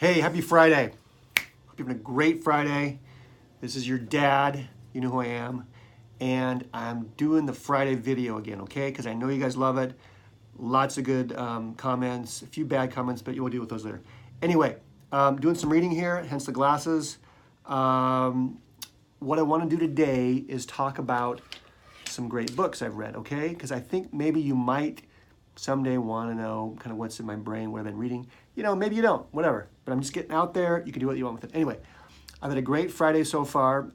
Hey, happy Friday. Hope you're having a great Friday. This is your dad. You know who I am. And I'm doing the Friday video again, okay? Because I know you guys love it. Lots of good comments, a few bad comments, but you'll deal with those later. Anyway, doing some reading here, hence the glasses. What I want to do today is talk about some great books I've read, okay? Because I think maybe you might someday want to know kind of what's in my brain, what I've been reading. You know, maybe you don't, whatever. But I'm just getting out there. You can do what you want with it. Anyway, I've had a great Friday so far.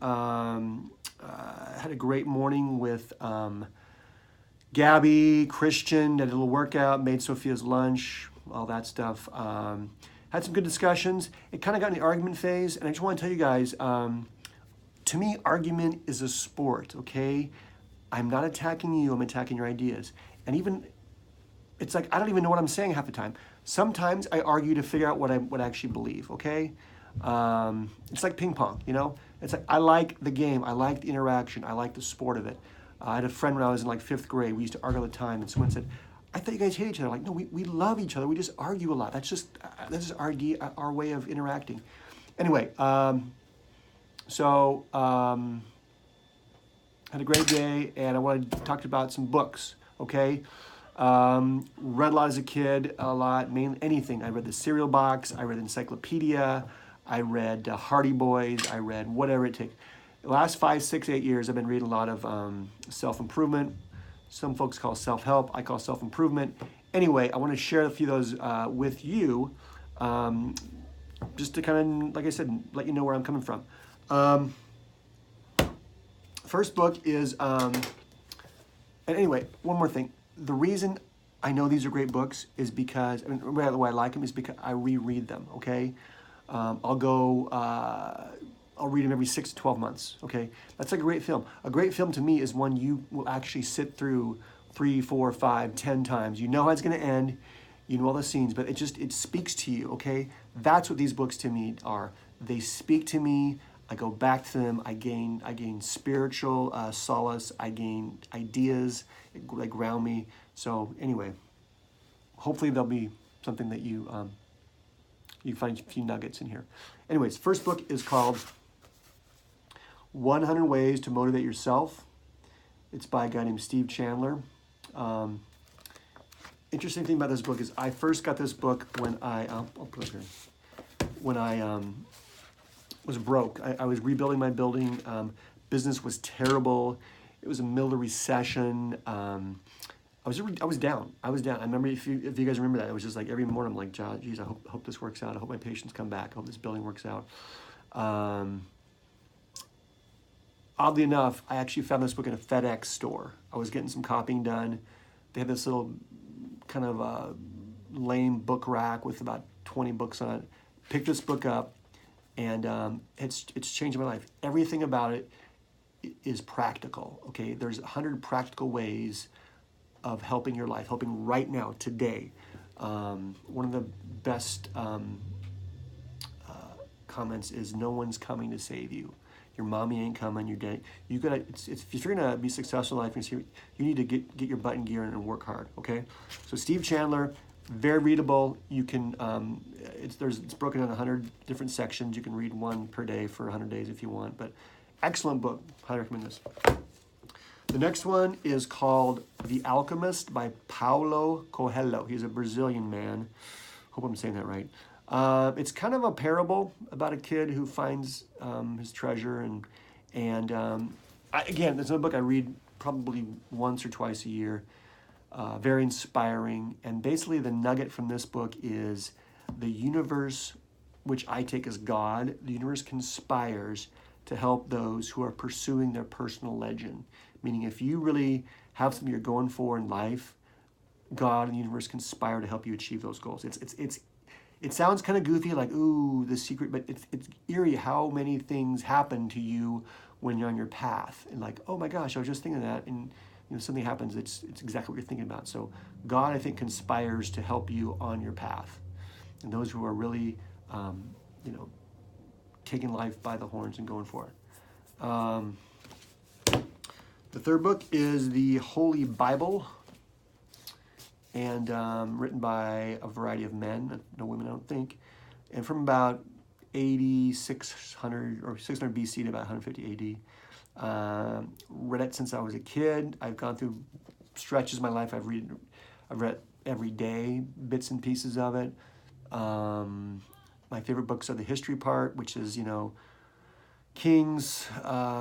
Had a great morning with Gabby, Christian, did a little workout, made Sophia's lunch, all that stuff. Had some good discussions. It kind of got in the argument phase, and I just want to tell you guys, to me, argument is a sport, okay? I'm not attacking you, I'm attacking your ideas. And even it's like I don't even know what I'm saying half the time. Sometimes I argue to figure out what I actually believe, okay? It's like ping pong, you know? It's like I like the game, I like the interaction, I like the sport of it. I had a friend when I was in like 5th grade, we used to argue all the time, and someone said, I thought you guys hate each other. Like, no, we love each other, we just argue a lot. That's just our way of interacting. Anyway, had a great day, and I wanted to talk about some books, okay? Read a lot as a kid, a lot, mainly anything. I read the cereal box, I read encyclopedia, I read Hardy Boys, I read whatever it takes. The last 5, 6, 8 years, I've been reading a lot of self-improvement. Some folks call self-help, I call self-improvement. Anyway, I want to share a few of those with you, just to kind of, like I said, let you know where I'm coming from. First book is, and anyway, one more thing. The reason I know these are great books is because, I mean, the way I like them is because I reread them, okay? I'll read them every 6 to 12 months, okay? That's like a great film. A great film to me is one you will actually sit through 3, 4, 5, 10 times. You know how it's gonna end, you know all the scenes, but it speaks to you, okay? That's what these books to me are. They speak to me, I go back to them, I gain spiritual solace, I gain ideas, they ground me. So anyway, hopefully there'll be something that you find a few nuggets in here. Anyways, first book is called 100 Ways to Motivate Yourself. It's by a guy named Steve Chandler. Interesting thing about this book is I first got this book when I'll put it here. When I was broke. I was rebuilding my building. Business was terrible. It was a middle of recession. I was down. I remember if you guys remember that, it was just like every morning I'm like, geez, I hope this works out. I hope my patients come back. I hope this building works out. Oddly enough, I actually found this book in a FedEx store. I was getting some copying done. They had this little kind of lame book rack with about 20 books on it. Picked this book up, and it's changed my life. Everything about it is practical, okay? There's 100 practical ways of helping your life, helping right now, today. One of the best comments is, no one's coming to save you. Your mommy ain't coming, your dad. You gotta, if you're gonna be successful in life, you need to get your butt in gear and work hard, okay? So Steve Chandler, very readable. You can, it's broken into 100 different sections. You can read one per day for 100 days if you want, but excellent book. Highly recommend this. The next one is called The Alchemist by Paulo Coelho. He's a Brazilian man. Hope I'm saying that right. It's kind of a parable about a kid who finds his treasure, and again, there's another book I read probably once or twice a year. Very inspiring, and basically the nugget from this book is the universe, which I take as God, the universe conspires to help those who are pursuing their personal legend. Meaning if you really have something you're going for in life, God and the universe conspire to help you achieve those goals. It sounds kind of goofy, like, ooh, the secret, but it's eerie how many things happen to you when you're on your path. And like, oh my gosh, I was just thinking that, and something happens, it's exactly what you're thinking about. So God, I think, conspires to help you on your path. And those who are really, taking life by the horns and going for it. The third book is the Holy Bible, and written by a variety of men, no women, I don't think. and from about 8600 or 600 BC to about 150 AD. Read it since I was a kid. I've gone through stretches of my life. I've read every day, bits and pieces of it. My favorite books are the history part, which is, Kings,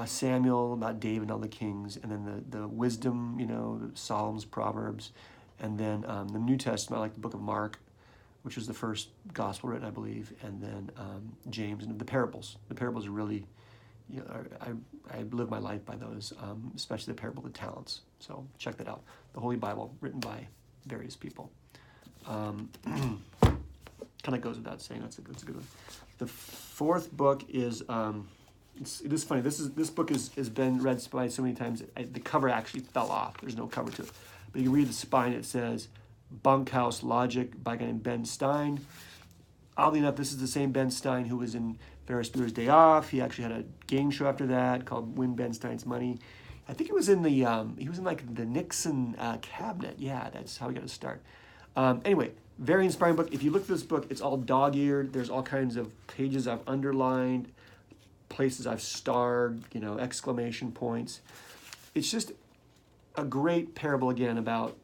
Samuel, about David and all the kings, and then the wisdom, the Psalms, Proverbs, and then the New Testament, I like the book of Mark, which was the first gospel written, I believe, and then James, and the parables. The parables are really, I live my life by those, especially the parable of the talents. So check that out. The Holy Bible, written by various people. Kind of goes without saying. That's a good one. The fourth book is, it is funny. This book has been read by so many times. The cover actually fell off. There's no cover to it, but you can read the spine. It says Bunkhouse Logic by a guy named Ben Stein. Oddly enough, this is the same Ben Stein who was in Ferris Bueller's Day Off. He actually had a game show after that called Win Ben Stein's Money. I think it was in the like the Nixon cabinet. Yeah, that's how he got his start. Anyway, very inspiring book. If you look at this book, it's all dog-eared. There's all kinds of pages I've underlined, places I've starred, exclamation points. It's just a great parable again about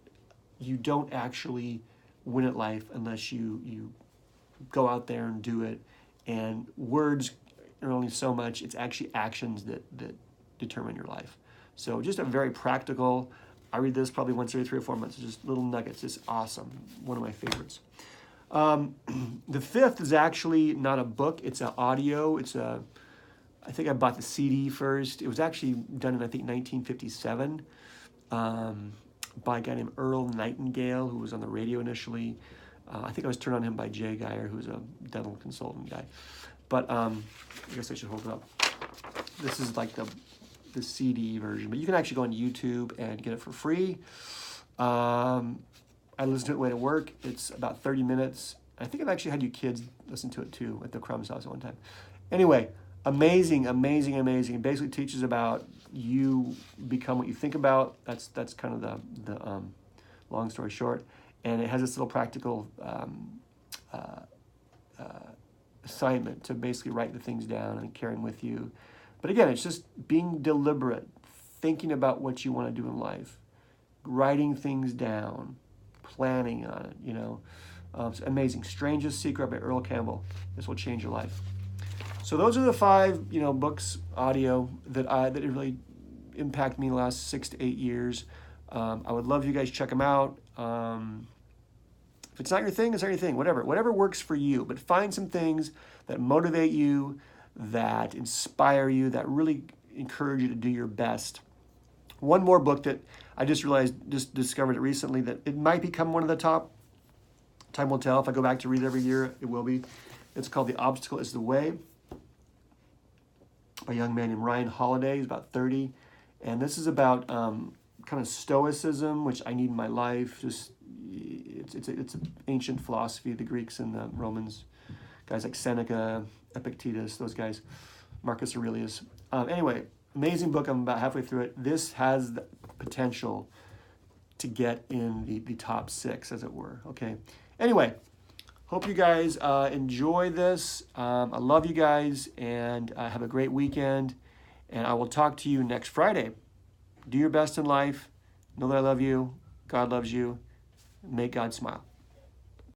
you don't actually win at life unless you go out there and do it. And words are only so much. It's actually actions that determine your life. So just a very practical. I read this probably once every 3 or 4 months. It's just little nuggets. It's awesome. One of my favorites. The fifth is actually not a book. It's an audio. I think I bought the CD first. It was actually done in, I think, 1957 by a guy named Earl Nightingale, who was on the radio initially. I think I was turned on him by Jay Geyer, who's a dental consultant guy. But I guess I should hold it up. This is like the CD version, but you can actually go on YouTube and get it for free. I listen to it way to work. It's about 30 minutes. I think I've actually had you kids listen to it too at the Crumbs house at one time. Anyway, amazing. It basically teaches about you become what you think about. That's kind of the long story short. And it has this little practical assignment to basically write the things down and carry them with you. But again, it's just being deliberate, thinking about what you want to do in life, writing things down, planning on it, it's amazing. Strangest Secret by Earl Campbell. This will change your life. So those are the 5, books, audio, that really impacted me the last 6 to 8 years. I would love you guys to check them out. If it's not your thing, it's not your thing. Whatever works for you. But find some things that motivate you, that inspire you, that really encourage you to do your best. One more book that I just discovered it recently, that it might become one of the top. Time will tell. If I go back to read it every year, it will be. It's called The Obstacle is the Way by a young man named Ryan Holiday. He's about 30. And this is about kind of stoicism, which I need in my life. It's an ancient philosophy, the Greeks and the Romans. Guys like Seneca, Epictetus, those guys, Marcus Aurelius. Anyway, amazing book. I'm about halfway through it. This has the potential to get in the top 6, as it were. Okay. Anyway, hope you guys enjoy this. I love you guys, and have a great weekend. And I will talk to you next Friday. Do your best in life. Know that I love you. God loves you. Make God smile.